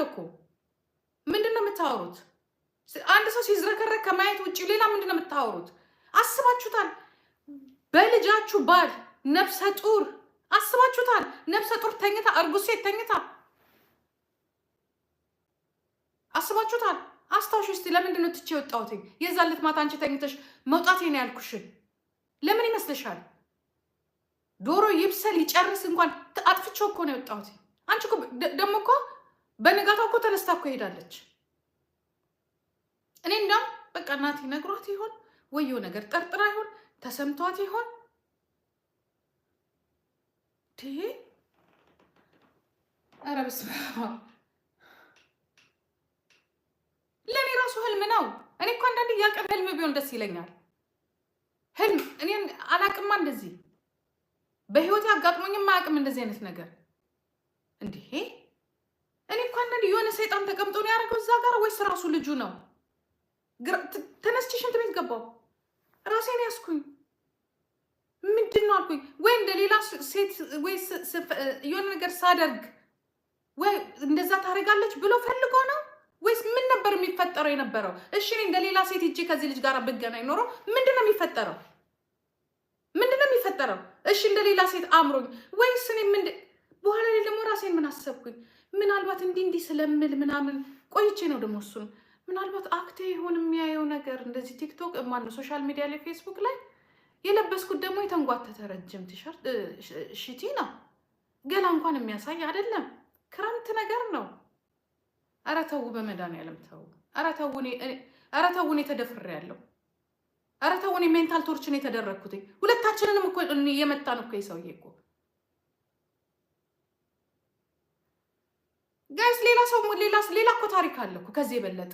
እኮ ምንድነው የምታወሩት? አንድ ሰው ሲዝረከረክ ከማየት ውጪ ሌላ ምንድነው የምታወሩት? አስባችሁታል? በልጃችሁ ባል ነፍሰ ጡር አስባችሁታል? ነፍሰ ጡር ተኝታ እርጉዝ ሴት ተኝታ አስባችሁታል? አስታውሽ እስቲ ለምንድን ነው ትቼ የወጣሁት? የዛለት ማታ አንቺ ተኝተሽ መውጣቴ ነው ያልኩሽን ለምን ይመስልሻል? ዶሮ ይብሰል ይጨርስ እንኳን አጥፍቼው እኮ ነው የወጣሁት። አንቺ እኮ ደግሞ እኮ በንጋታው እኮ ተነስታ እኮ ሄዳለች። እኔ እንዳም በቃ እናቴ ነግሯት ይሆን ወየው ነገር ጠርጥራ ይሆን ተሰምቷት ይሆን ኧረ በስመ አብ። ለእኔ ራሱ ህልም ነው። እኔ እኮ አንዳንዴ ያቀን ህልም ቢሆን ደስ ይለኛል። ህልም እኔን አላቅማ እንደዚህ በህይወት አጋጥሞኝም አያውቅም እንደዚህ አይነት ነገር። እንዲህ እኔ እኮ አንዳንዴ የሆነ ሰይጣን ተቀምጦ ነው ያደረገው እዛ ጋር ወይስ ራሱ ልጁ ነው? ተነስቼ ሽንት ቤት ገባሁ ራሴን ያስኩኝ ምንድን ነው አልኩኝ። ወይ እንደ ሌላ ሴት ወይ የሆነ ነገር ሳደርግ ወይ እንደዛ ታደርጋለች ብሎ ፈልጎ ነው ወይስ ምን ነበር የሚፈጠረው የነበረው? እሺ እኔ እንደ ሌላ ሴት ሂጄ ከዚህ ልጅ ጋር ብገናኝ ኖሮ ምንድነው የሚፈጠረው? ምንድነው የሚፈጠረው? እሺ እንደ ሌላ ሴት አምሮኝ ወይስ እኔ በኋላ ላይ ደግሞ ራሴን ምን አሰብኩኝ? ምናልባት እንዲህ ስለምል ምናምን ቆይቼ ነው ደግሞ እሱን ምናልባት አክቴ ይሆን የሚያየው ነገር እንደዚህ ቲክቶክ ማነው ሶሻል ሚዲያ ላይ ፌስቡክ ላይ የለበስኩት ደግሞ የተንጓተተ ረጅም ቲሸርት ሽቲ ነው። ገላ እንኳን የሚያሳይ አይደለም። ክረምት ነገር ነው። ኧረ ተው በመድኃኒዓለም ተው። ኧረ ተው እኔ ተደፍሬያለሁ። ኧረ ተው እኔ ሜንታል ቶርችን የተደረግኩት ሁለታችንንም እኮ የመታን እኮ የሰውዬ እኮ ጋይስ ሌላ ሰው ሌላ እኮ ታሪክ አለ እኮ ከዚህ የበለጠ